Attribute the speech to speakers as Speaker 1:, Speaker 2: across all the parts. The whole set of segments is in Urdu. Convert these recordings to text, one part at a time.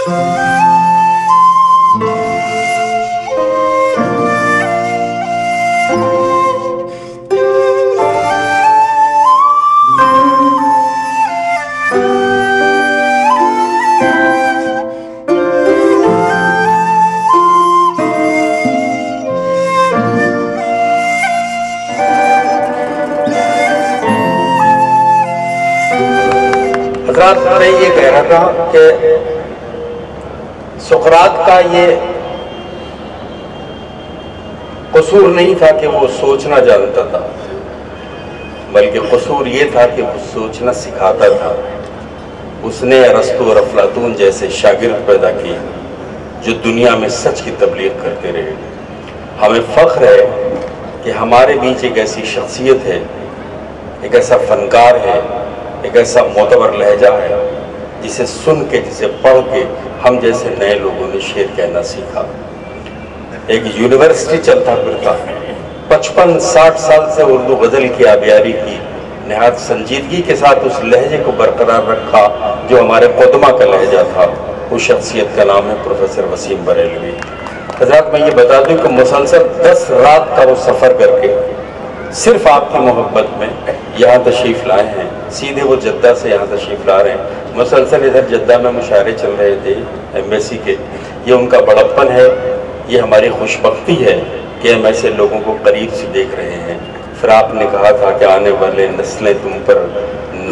Speaker 1: میں یہ کہہ رہا تھا کہ سقراط کا یہ قصور نہیں تھا کہ وہ سوچنا جانتا تھا، بلکہ قصور یہ تھا کہ وہ سوچنا سکھاتا تھا۔ اس نے ارسطو اور افلاطون جیسے شاگرد پیدا کیے جو دنیا میں سچ کی تبلیغ کرتے رہے۔ ہمیں فخر ہے کہ ہمارے بیچ ایک ایسی شخصیت ہے، ایک ایسا فنکار ہے، ایک ایسا معتبر لہجہ ہے جسے سن کے، جسے پڑھ کے ہم جیسے نئے لوگوں نے شعر کہنا سیکھا۔ ایک یونیورسٹی چلتا پھرتا 55-60 سال سے اردو غزل کی آبیاری کی، نہایت سنجیدگی کے ساتھ اس لہجے کو برقرار رکھا جو ہمارے قدماء کا لہجہ تھا۔ اس شخصیت کا نام ہے پروفیسر وسیم بریلوی۔ حضرات میں یہ بتا دوں کہ مسلسل 10 رات کا وہ سفر کر کے صرف آپ کی محبت میں یہاں تشریف لائے ہیں۔ سیدھے وہ جدہ سے یہاں تشریف لا رہے ہیں۔ مسلسل ادھر جدہ میں مشاعرے چل رہے تھے ایمبیسی کے۔ یہ ان کا بڑپن ہے، یہ ہماری خوشبختی ہے کہ ہم ایسے لوگوں کو قریب سے دیکھ رہے ہیں۔ پھر آپ نے کہا تھا کہ آنے والے نسلیں تم پر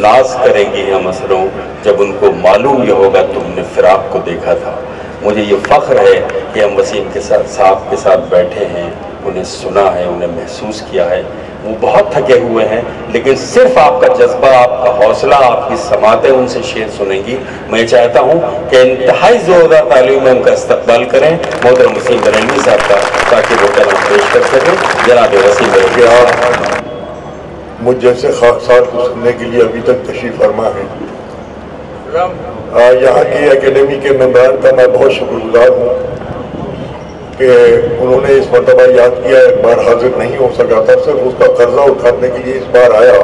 Speaker 1: ناز کریں گی ہم اثروں، جب ان کو معلوم یہ ہوگا تم نے فراق کو دیکھا تھا۔ مجھے یہ فخر ہے کہ ہم وسیم کے ساتھ صاحب کے ساتھ بیٹھے ہیں، انہیں سنا ہے، انہیں محسوس کیا ہے۔ وہ بہت تھکے ہوئے ہیں لیکن صرف آپ کا جذبہ، آپ کا حوصلہ، آپ کی سماعتیں ان سے شعر سنیں گی۔ میں چاہتا ہوں کہ انتہائی زوردار تعلیم میں ان کا استقبال کریں محترم وسیم بریلوی صاحب کا، تاکہ وہ کلام پیش کر سکیں۔ جناب وسیم بریلوی آپ
Speaker 2: مجھ جیسے خاصات کو سننے کے لیے ابھی تک تشریف فرما ہے۔ یہاں کی اکیڈمی کے ممبران کا میں بہت شکر گزار ہوں کہ انہوں نے اس مرتبہ یاد کیا، ایک بار حاضر نہیں ہو سکا تھا، صرف اس کا قرضہ اٹھانے کے لیے اس بار آیا۔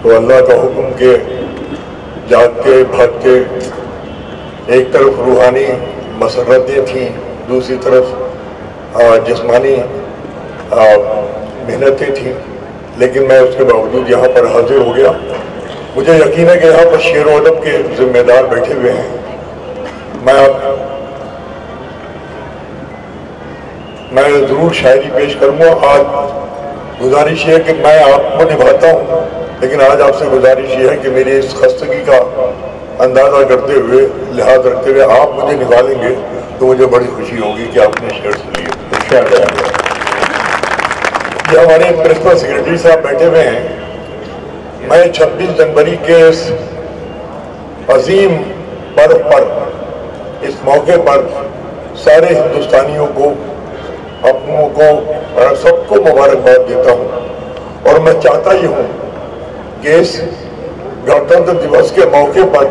Speaker 2: تو اللہ کا حکم کہ جاگ کے بھاگ کے، ایک طرف روحانی مسرتیں تھیں، دوسری طرف جسمانی محنتیں تھیں، لیکن میں اس کے باوجود یہاں پر حاضر ہو گیا۔ مجھے یقین ہے کہ یہاں پر شعر و ادب کے ذمہ دار بیٹھے ہوئے ہیں۔ میں ضرور شاعری پیش کروں گا۔ آج گزارش یہ ہے کہ میں آپ کو نبھاتا ہوں، لیکن آج آپ سے گزارش یہ ہے کہ میری اس خستگی کا اندازہ کرتے ہوئے، لحاظ رکھتے ہوئے آپ مجھے نبھا لیں گے تو مجھے بڑی خوشی ہوگی کہ آپ نے شعر سن لیے۔ یہ ہمارے پرنسپل سیکرٹری صاحب بیٹھے ہوئے ہیں۔ میں 26 جنوری کے اس عظیم پرو پر، اس موقع پر سارے ہندوستانیوں کو، اپنوں کو اور سب کو مبارکباد دیتا ہوں۔ اور میں چاہتا ہی ہوں کہ اس گنتنتر دیوس کے موقع پر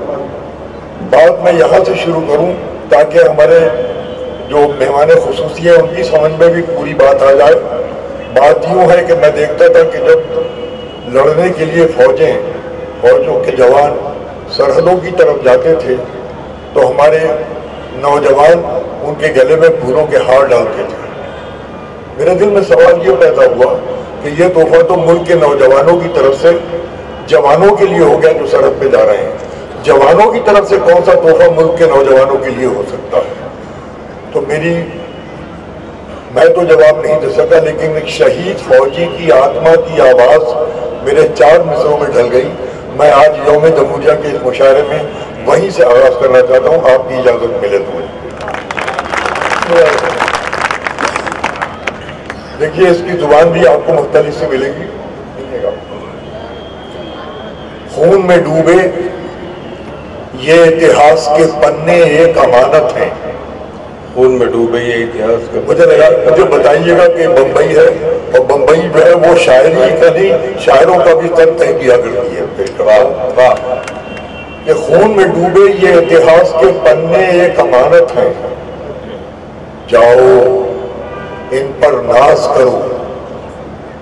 Speaker 2: بات میں یہاں سے شروع کروں تاکہ ہمارے جو مہمان خصوصی ہیں ان کی سمجھ میں بھی پوری بات آ جائے۔ بات یوں ہے کہ میں دیکھتا تھا کہ جب لڑنے کے لیے فوجوں کے جوان سرحدوں کی طرف جاتے تھے تو ہمارے نوجوان ان کے گلے میں پھولوں کے ہار ڈالتے تھے۔ میرے دل میں سوال یہ پیدا ہوا کہ یہ تحفہ تو ملک کے نوجوانوں کی طرف سے جوانوں کے لیے ہو گیا جو سڑک پہ جا رہے ہیں، جوانوں کی طرف سے کون سا تحفہ ملک کے نوجوانوں کے لیے ہو سکتا ہے؟ تو میں تو جواب نہیں دے سکا، لیکن ایک شہید فوجی کی آتما کی آواز میرے 4 مصروں میں ڈھل گئی۔ میں آج یوم جمہوریہ کے اس مشاعرے میں وہیں سے آغاز کرنا چاہتا ہوں، آپ کی اجازت ملے تو۔ دیکھیے اس کی زبان بھی آپ کو مختلف سے ملے گی۔ خون میں ڈوبے یہ اتہاس کے پنے ایک امانت ہیں۔
Speaker 1: خون میں ڈوبے یہ اتہاس کا،
Speaker 2: مجھے بتائیے گا کہ بمبئی ہے، اور بمبئی جو ہے وہ شاعری کا نہیں، شاعروں کا بھی تن طے کیا کرتی ہے کہ خون میں ڈوبے یہ اتہاس کے پنے ایک امانت ہیں، جاؤ ان پر ناز کرو،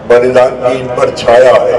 Speaker 2: بلیدان کی ان پر چھایا ہے۔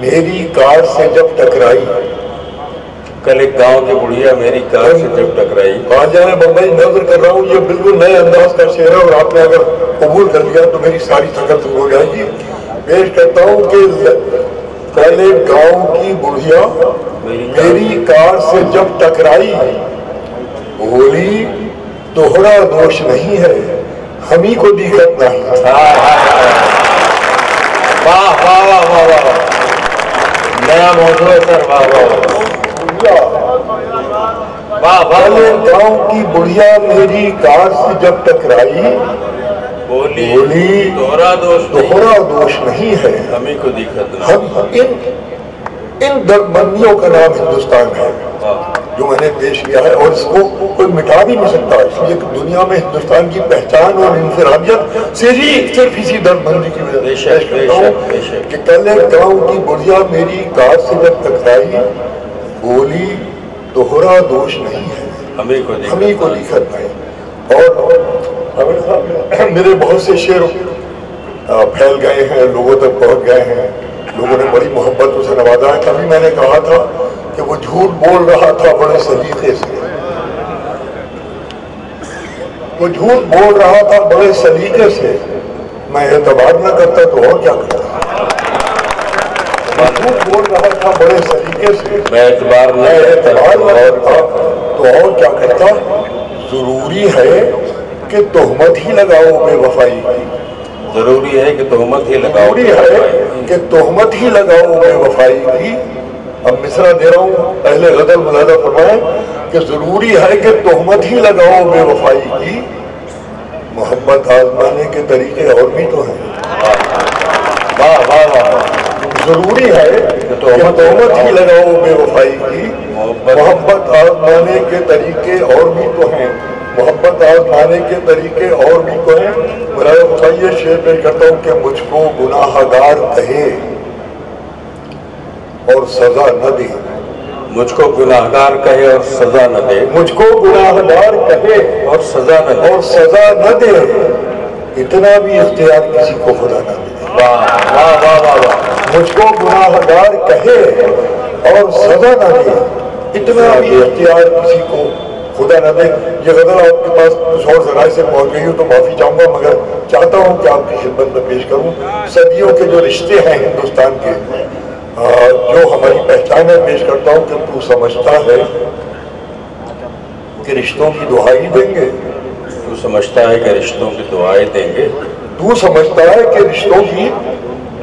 Speaker 2: میری کار سے جب ٹکرائی.
Speaker 1: کل ایک گاؤں کی بڑھیا میری کار سے جب ٹکرائی.
Speaker 2: کہاں جانے بمبئی نظر کر رہا ہوں, یہ بالکل نئے انداز کا شعر ہے اور آپ نے اگر قبول کر لیا تو میری ساری تھکت دور ہو جائے گی. پیش کرتا ہوں کہ کل ایک گاؤں کی بڑھیا میری کار سے جب ٹکرائی, بولی تمہارا دوش نہیں ہے, ہم ہی کو دقت نہیں.
Speaker 1: واہ واہ واہ واہ واہ, نیا موضوع ہے سر. واہ واہ واہ واہ.
Speaker 2: گاؤں کی بڑھیا میری کار سے جب ٹکرائی, بولی
Speaker 1: تمہارا
Speaker 2: دوش نہیں ہے,
Speaker 1: ہمیں کو دقت نہیں.
Speaker 2: ہم ان درد کا نام ہندوستان ہے جو میں نے پیش کیا ہے, اور اس کو کوئی مٹا بھی نہیں سکتا. اس لیے کہ دنیا میں ہندوستان کی پہچان اور انفرادیت صرف اسی درد مندی کی وجہ سے پیش کرتا ہوں کہ کل ایک گاؤں کی بڑھیا میری کار سے جب ٹکرائی, بولی تمہارا دوش نہیں ہے, ہمیں کو دقت نہیں. اور میرے بہت سے شعر پھیل گئے ہیں, لوگوں تک پہنچ گئے ہیں, لوگوں نے بڑی محبت سے نوازا ہے. کبھی میں نے کہا تھا کہ وہ جھوٹ بول رہا تھا بڑے سلیقے سے, وہ جھوٹ بول رہا تھا بڑے سلیقے سے, میں اعتبار نہ کرتا تو اور کیا کرتا. جھوٹ بول رہا تھا بڑے سلیقے سے,
Speaker 1: میں اعتبار
Speaker 2: نہ کرتا تو اور کیا کرتا. ضروری ہے کہ تہمت ہی لگاؤ بے وفائی کی,
Speaker 1: ضروری ہے کہ تہمت ہی لگاؤ,
Speaker 2: ضروری ہے کہ تہمت ہی لگاؤ بے وفائی کی. اب مصرع دے رہا ہوں, پہلے غزل ملاحظہ فرمائیں کہ ضروری ہے کہ تہمت ہی لگاؤ بے وفائی کی, محبت آزمانے کے طریقے اور بھی تو ہیں.
Speaker 1: واہ واہ واہ.
Speaker 2: ضروری ہے کہ تہمت ہی لگاؤ بے وفائی کی, محبت آزمانے کے طریقے اور بھی تو ہیں, محبت آزمانے کے طریقے اور بھی تو ہیں. برائے بتائیے شعر پیش کرتا ہوں کہ مجھ کو گناہ گار کہے اور سزا نہ دے.
Speaker 1: مجھ کو گناہ گار کہے اور سزا نہ دے.
Speaker 2: مجھ کو گناہ گار کہے
Speaker 1: اور سزا نہ دے.
Speaker 2: اور سزا نہ دے, اتنا بھی اختیار کسی کو خدا نہ دے.
Speaker 1: واہ واہ واہ واہ.
Speaker 2: مجھ کو گناہ گار کہے اور سزا نہ دے, اتنا بھی اختیار کسی کو خدا نہ دے. یہ غزل آپ کے پاس کچھ اور ذرائع سے پہنچ گئی ہوں تو معافی چاہوں گا, مگر چاہتا ہوں کہ آپ کی خدمت میں پیش کروں. صدیوں کے جو رشتے ہیں ہندوستان کے, جو ہماری پہچان ہے, پیش کرتا ہوں کہ تو سمجھتا ہے کہ رشتوں کی دہائی دیں گے.
Speaker 1: تو سمجھتا ہے کہ رشتوں کی دہائی دیں گے.
Speaker 2: تو سمجھتا ہے کہ رشتوں کی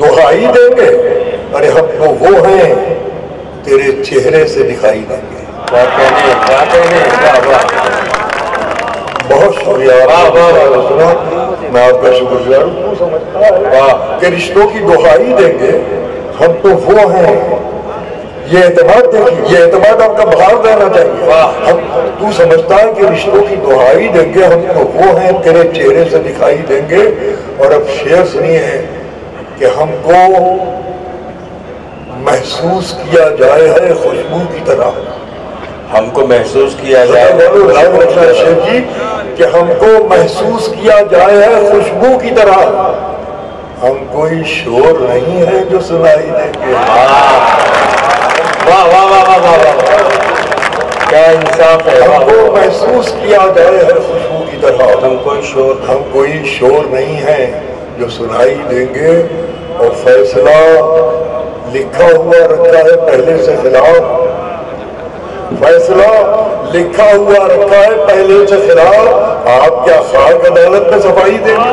Speaker 2: دہائی دیں گے, ارے ہم تو وہ ہیں تیرے چہرے سے دکھائی دیں گے. بہت شکریہ, سنا, میں آپ کا شکر گزار ہوں. تو سمجھتا ہے کہ رشتوں کی دہائی دیں گے, ہم تو وہ ہیں. یہ اعتماد دیکھیے, یہ اعتماد آپ کا باہر رہنا چاہیے. تو سمجھتا ہے کہ رشتوں کی دہائی دیں گے, ہم تو وہ ہیں تیرے چہرے سے دکھائی دیں گے. اور اب شعر سنیے ہے کہ ہم کو محسوس کیا جائے ہے خوشبو کی طرح.
Speaker 1: ہم کو محسوس کیا جائے
Speaker 2: شیخ جی کہ ہم کو محسوس کیا جائے ہے خوشبو کی طرح. ہم کوئی شور نہیں ہے جو سنائی دیں گے.
Speaker 1: واہ واہ واہ واہ واہ, کیا انصاف ہے.
Speaker 2: ہم کو محسوس کیا جائے ہے خوشبو کی طرح. ہم کوئی شور نہیں ہے جو سنائی دیں گے. اور فیصلہ لکھا ہوا رکھا ہے پہلے سے خلاف, فیصلہ لکھا ہوا رکھا ہے پہلے سے خلاف. آپ کیا خاک عدالت میں صفائی دیں گے.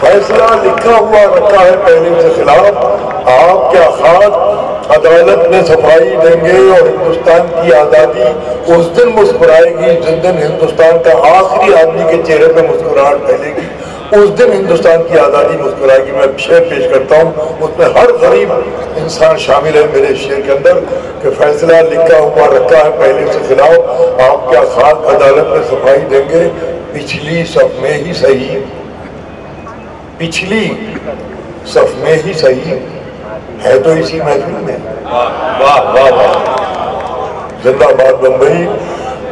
Speaker 2: فیصلہ لکھا ہوا رکھا ہے پہلے سے خلاف. آپ کیا خاک عدالت میں صفائی دیں گے. اور ہندوستان کی آزادی اس دن مسکرائے گی جس دن ہندوستان کا آخری آدمی کے چہرے پہ مسکراہٹ پھیلے گی. اس دن ہندوستان کی آزادی مسکرائے گی. میں شعر پیش کرتا ہوں, اس میں ہر غریب انسان شامل ہے میرے شعر کے اندر کہ فیصلہ لکھا ہوا رکھا ہے پہلے سے خلاف. آپ کیا خاک عدالت میں صفائی دیں گے. پچھلی صف میں ہی صحیح, پچھلی صف میں ہی صحیح ہے تو اسی محفل میں. زندہ باد بمبئی.